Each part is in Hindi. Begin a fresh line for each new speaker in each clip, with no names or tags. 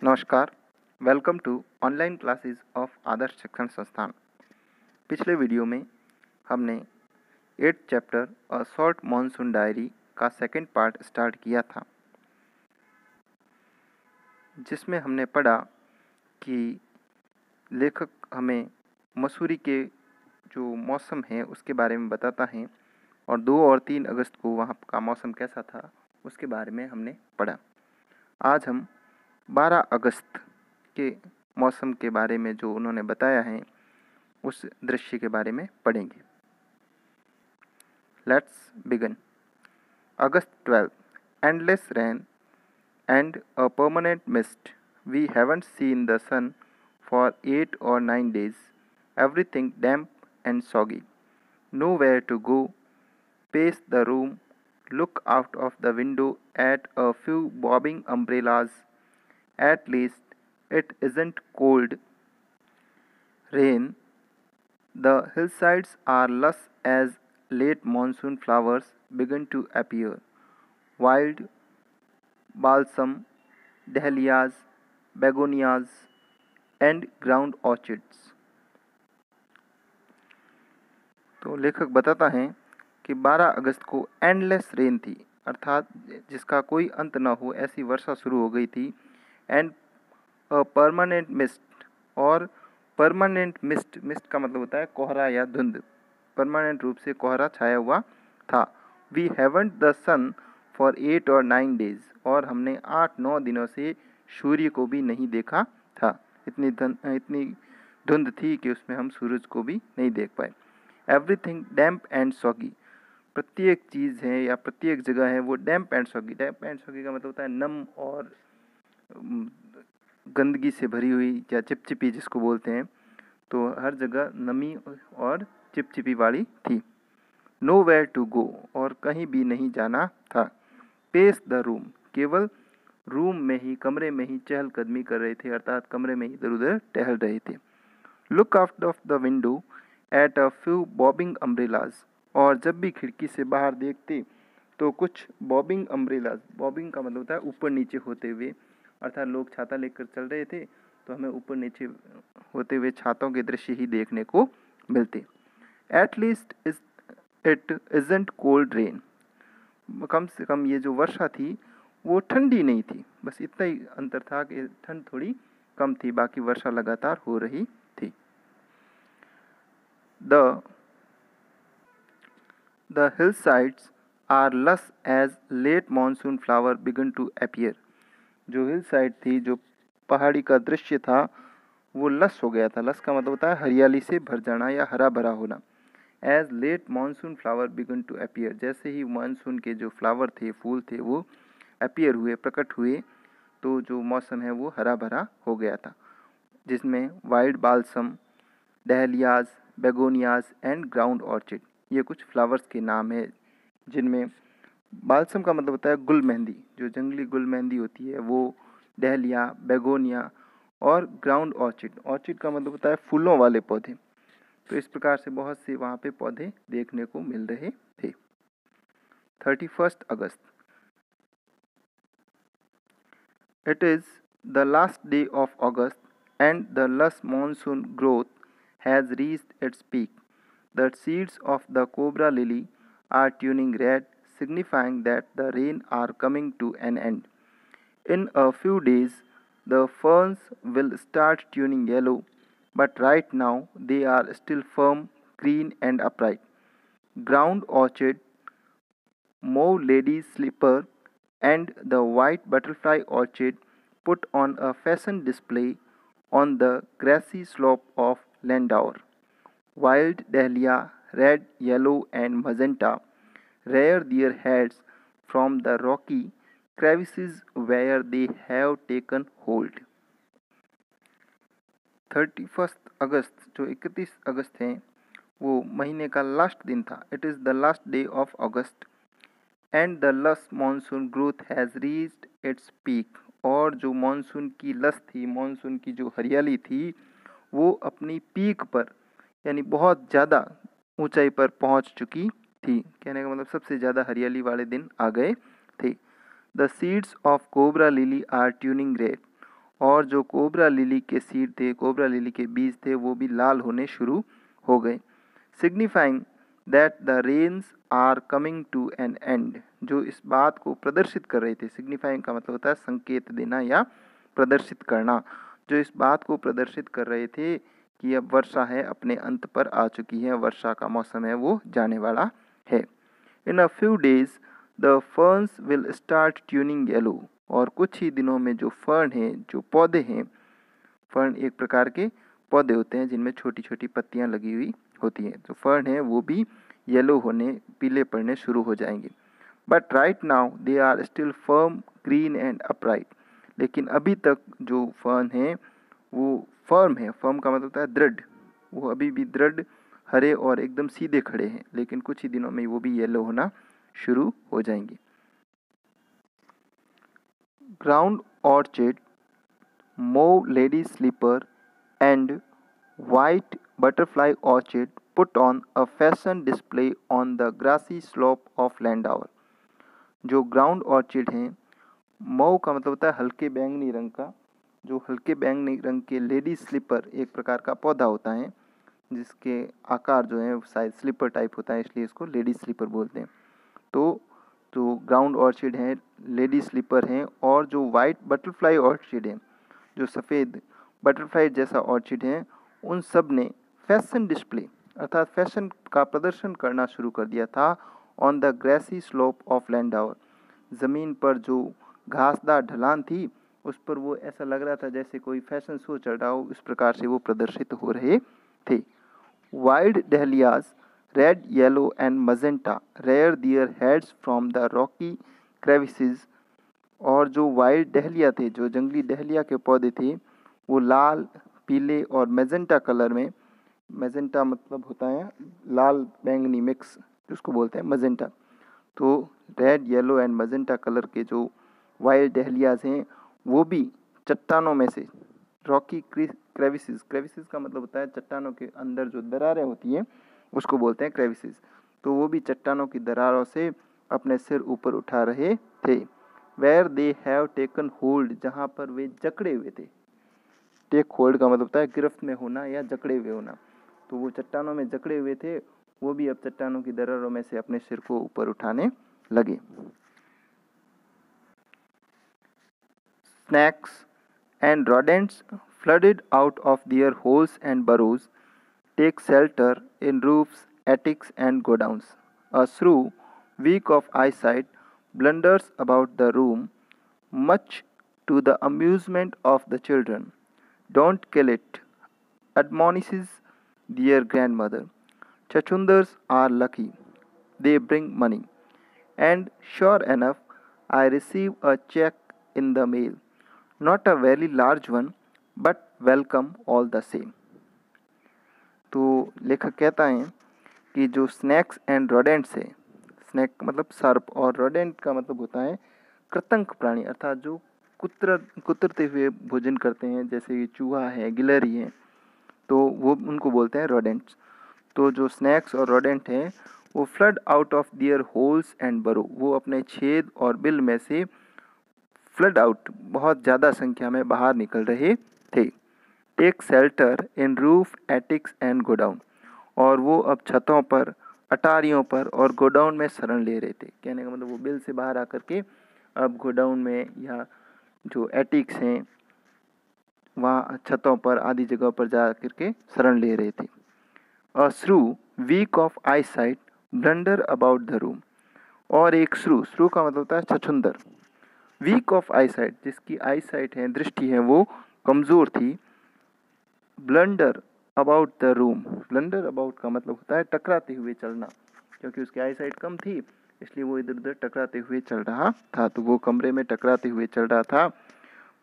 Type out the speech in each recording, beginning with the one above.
नमस्कार, welcome to online classes of Adarsh Shikshan Sansthan. पिछले वीडियो में हमने 8th chapter a short monsoon diary का सेकंड पार्ट स्टार्ट किया था, जिसमें हमने पढ़ा कि लेखक हमें मसूरी के जो मौसम है उसके बारे में बताता है और 2 और 3 अगस्त को वहाँ का मौसम कैसा था उसके बारे में हमने पढ़ा। आज हम 12 अगस्त के मौसम के बारे में जो उन्होंने बताया है उस दृश्य के बारे में पढ़ेंगे। Let's begin. August 12, endless rain and a permanent mist. We haven't seen the sun for 8 or 9 days. Everything damp and soggy. Nowhere to go. Pace the room. Look out of the window at a few bobbing umbrellas. At least it isn't cold rain. The hillsides are lush as late monsoon flowers begin to appear. Wild balsam, dahlias, begonias, and ground orchids. तो लेखक बताता है कि 12 अगस्त को एंडलेस रेन थी, अर्थात जिसका कोई अंत न हो ऐसी वर्षा शुरू हो गई थी। एंड परमानेंट मिस्ट, और परमानेंट मिस्ट का मतलब होता है कोहरा या धुंध, परमानेंट रूप से कोहरा छाया हुआ था। We haven't the sun for 8 और 9 डेज, और हमने 8-9 दिनों से सूर्य को भी नहीं देखा था। इतनी धुंध थी कि उसमें हम सूरज को भी नहीं देख पाए। एवरीथिंग डैम्प एंड सॉगी, प्रत्येक चीज़ है या प्रत्येक जगह है वो डैम्प and soggy. Damp and soggy का मतलब होता है नम और गंदगी से भरी हुई या चिपचिपी जिसको बोलते हैं। तो हर जगह नमी और चिपचिपी वाली थी। नो वेयर टू गो, और कहीं भी नहीं जाना था। पेस द रूम, केवल रूम में ही, कमरे में ही चहलकदमी कर रहे थे, अर्थात कमरे में ही इधर उधर टहल रहे थे। Look out of the window at a few bobbing umbrellas, और जब भी खिड़की से बाहर देखते तो कुछ बॉबिंग अम्ब्रेलाज, बॉबिंग का मतलब होता है ऊपर नीचे होते हुए, अर्थात लोग छाता लेकर चल रहे थे तो हमें ऊपर नीचे होते हुए छातों के दृश्य ही देखने को मिलते। At least it isn't cold rain, कम से कम ये जो वर्षा थी वो ठंडी नहीं थी। बस इतना ही अंतर था कि ठंड थोड़ी कम थी, बाकी वर्षा लगातार हो रही थी। The hillsides are lush as late monsoon flower begin to appear. जो हिल साइड थी, जो पहाड़ी का दृश्य था वो लश हो गया था। लश का मतलब होता है हरियाली से भर जाना या हरा भरा होना। As late monsoon flower began to appear, जैसे ही मानसून के जो फ्लावर थे, फूल थे, वो अपीयर हुए, प्रकट हुए, तो जो मौसम है वो हरा भरा हो गया था, जिसमें wild balsam, dahlias, begonias and ground orchid, ये कुछ फ्लावर्स के नाम है। जिनमें बाल्सम का मतलब होता है गुल मेहंदी, जो जंगली गुल मेहंदी होती है वो, डहलिया, बेगोनिया, और ग्राउंड ऑर्चिड, ऑर्चिड का मतलब होता है फूलों वाले पौधे। तो इस प्रकार से बहुत से वहाँ पे पौधे देखने को मिल रहे थे। 31st August, it is the last day of August and the lush monsoon growth has reached its peak. The seeds of the cobra lily are turning red, signifying that the rain are coming to an end. In a few days, the ferns will start turning yellow, but right now they are still firm, green and upright. Ground orchid, mauve lady's slipper, and the white butterfly orchid put on a fashion display on the grassy slope of Landauer. Wild dahlia, red, yellow, and magenta, rear their heads from the rocky crevices where they have taken hold. 31st अगस्त, जो 31 अगस्त है, वो महीने का लास्ट दिन था। It is the last day of August and the lush monsoon growth has reached its peak, और जो मानसून की लस थी, मानसून की जो हरियाली थी, वो अपनी पीक पर, यानी बहुत ज़्यादा ऊंचाई पर पहुंच चुकी थी। कहने का मतलब सबसे ज़्यादा हरियाली वाले दिन आ गए थे। The seeds of cobra lily are turning red, और जो कोबरा लिली के सीड थे, कोबरा लिली के बीज थे, वो भी लाल होने शुरू हो गए। Signifying that the rains are coming to an end, जो इस बात को प्रदर्शित कर रहे थे। सिग्निफाइंग का मतलब होता है संकेत देना या प्रदर्शित करना। जो इस बात को प्रदर्शित कर रहे थे कि अब वर्षा है अपने अंत पर आ चुकी है, वर्षा का मौसम है वो जाने वाला है। In a few days the ferns will start turning yellow, और कुछ ही दिनों में जो फर्न है, जो पौधे हैं, फर्न एक प्रकार के पौधे होते हैं जिनमें छोटी छोटी पत्तियां लगी हुई होती हैं, जो फर्न है वो भी येलो होने, पीले पड़ने शुरू हो जाएंगे। But right now they are still firm, green and upright, लेकिन अभी तक जो फर्न है वो फर्म है। फर्म का मतलब होता है दृढ़, वो अभी भी दृढ़, हरे और एकदम सीधे खड़े हैं, लेकिन कुछ ही दिनों में वो भी येलो होना शुरू हो जाएंगे। Ground orchid, mauve lady slipper and white butterfly orchid put on a fashion display on the grassy slope of Landauer। जो ग्राउंड ऑर्चिड हैं, मऊ का मतलब होता है हल्के बैंगनी रंग का, जो हल्के बैंगनी रंग के लेडी स्लीपर एक प्रकार का पौधा होता है जिसके आकार जो है शायद स्लीपर टाइप होता है, इसलिए इसको लेडी स्लीपर बोलते हैं। तो ग्राउंड ऑर्चिड हैं, लेडी स्लीपर हैं, और जो वाइट बटरफ्लाई ऑर्चिड हैं, जो सफ़ेद बटरफ्लाई जैसा ऑर्चिड है, उन सब ने फैशन डिस्प्ले अर्थात फैशन का प्रदर्शन करना शुरू कर दिया था on the grassy slope of Landour. ज़मीन पर जो घासदार ढलान थी उस पर वो ऐसा लग रहा था जैसे कोई फैशन शो चल रहा हो, इस प्रकार से वो प्रदर्शित हो रहे थे। Wild dahlias, red, yellow and magenta rear their heads from the rocky crevices, और जो वाइल्ड डहलिया थे, जो जंगली डहलिया के पौधे थे, वो लाल, पीले और मैजेंटा कलर में, मैजेंटा मतलब होता है लाल बैंगनी मिक्स, जिसको बोलते हैं मजेंटा। तो red, yellow and magenta colour के जो वाइल्ड डहलियाज हैं वो भी चट्टानों में से, रॉकी क्रेविसेस, क्रेविसेस का मतलब होता है चट्टानों के अंदर जो दरारें होती हैं उसको बोलते हैं क्रेविसेस, तो वो भी चट्टानों की दरारों से अपने सिर ऊपर उठा रहे थे। Where they have taken hold, जहाँ पर वे जकड़े हुए थे। टेक होल्ड का मतलब होता है गिरफ्त में होना या जकड़े हुए होना, तो वो चट्टानों में जकड़े हुए थे, वो भी अब चट्टानों की दरारों में से अपने सिर को ऊपर उठाने लगे। Snacks and rodents flooded out of their holes and burrows take shelter in roofs, attics and godowns. A shrew, weak of eyesight, blunders about the room, much to the amusement of the children. Don't kill it, admonishes their grandmother. Chachundars are lucky, they bring money. And sure enough, I receive a check in the mail. Not a very large one, but welcome all the same। तो लेखक कहता है कि जो स्नैक्स एंड रोडेंट्स है, स्नैक मतलब सर्प और रोडेंट का मतलब होता है कृतंक प्राणी, अर्थात जो कुतरते हुए भोजन करते हैं, जैसे कि चूहा है, गिलहरी है, तो वो उनको बोलते हैं रोडेंट्स। तो जो स्नैक्स और रोडेंट हैं वो flood out of their holes and burrow, वो अपने छेद और बिल में से फ्लड आउट बहुत ज़्यादा संख्या में बाहर निकल रहे थे। Take shelter in roof, attics and godown, और वो अब छतों पर, अटारियों पर और गोडाउन में शरण ले रहे थे। कहने का मतलब वो बिल से बाहर आकर के अब गोडाउन में या जो एटिक्स हैं वहाँ छतों पर आदि जगह पर जा कर के शरण ले रहे थे। A shrew, weak of eye sight, blunder about the room, और एक श्रू का मतलब होता है छछुंदर, वीक ऑफ आई साइट, जिसकी आई साइट है, दृष्टि है, वो कमज़ोर थी। Blunder about the room, blunder about का मतलब होता है टकराते हुए चलना, क्योंकि उसकी आई साइट कम थी इसलिए वो इधर उधर टकराते हुए चल रहा था, तो वो कमरे में टकराते हुए चल रहा था।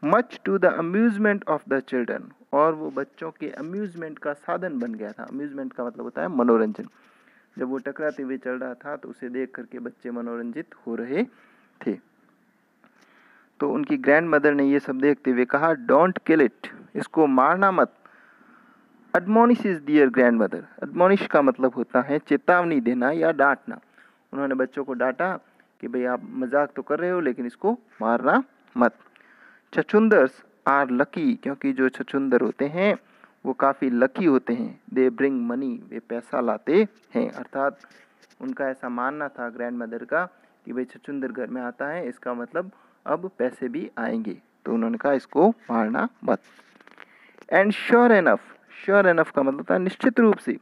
Much to the amusement of the children, और वो बच्चों के अम्यूजमेंट का साधन बन गया था। अम्यूजमेंट का मतलब होता है मनोरंजन। जब वो टकराते हुए चल रहा था तो उसे देख करके बच्चे मनोरंजित हो रहे थे। तो उनकी ग्रैंड मदर ने ये सब देखते हुए कहा, डोंट किल इट, इसको मारना मत। एडमोनिशेस दियर ग्रैंड मदर, एडमोनिश का मतलब होता है चेतावनी देना या डांटना। उन्होंने बच्चों को डांटा कि भाई आप मजाक तो कर रहे हो लेकिन इसको मारना मत। छछुंदर्स आर लकी, क्योंकि जो छछूंदर होते हैं वो काफ़ी लकी होते हैं। दे ब्रिंग मनी, वे पैसा लाते हैं। अर्थात उनका ऐसा मानना था ग्रैंड मदर का कि भाई छछूंदर घर में आता है, इसका मतलब अब पैसे भी आएंगे, तो उन्होंने कहा इसको मारना मत। एंड श्योर एनफ का मतलब था निश्चित रूप से।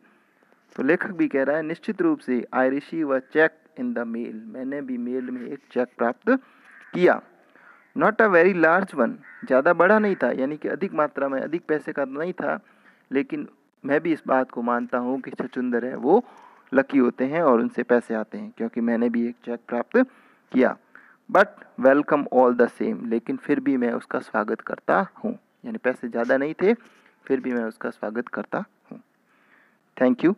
तो लेखक भी कह रहा है निश्चित रूप से, I receive a cheque in the mail, मैंने भी मेल में एक चेक प्राप्त किया। Not a very large one, ज़्यादा बड़ा नहीं था, यानी कि अधिक मात्रा में, अधिक पैसे का नहीं था, लेकिन मैं भी इस बात को मानता हूँ कि छछूंदर है वो लकी होते हैं और उनसे पैसे आते हैं, क्योंकि मैंने भी एक चेक प्राप्त किया। But welcome all the same, लेकिन फिर भी मैं उसका स्वागत करता हूँ, यानी पैसे ज़्यादा नहीं थे, फिर भी मैं उसका स्वागत करता हूँ। Thank you.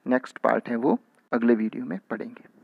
नेक्स्ट पार्ट है वो अगले वीडियो में पढ़ेंगे।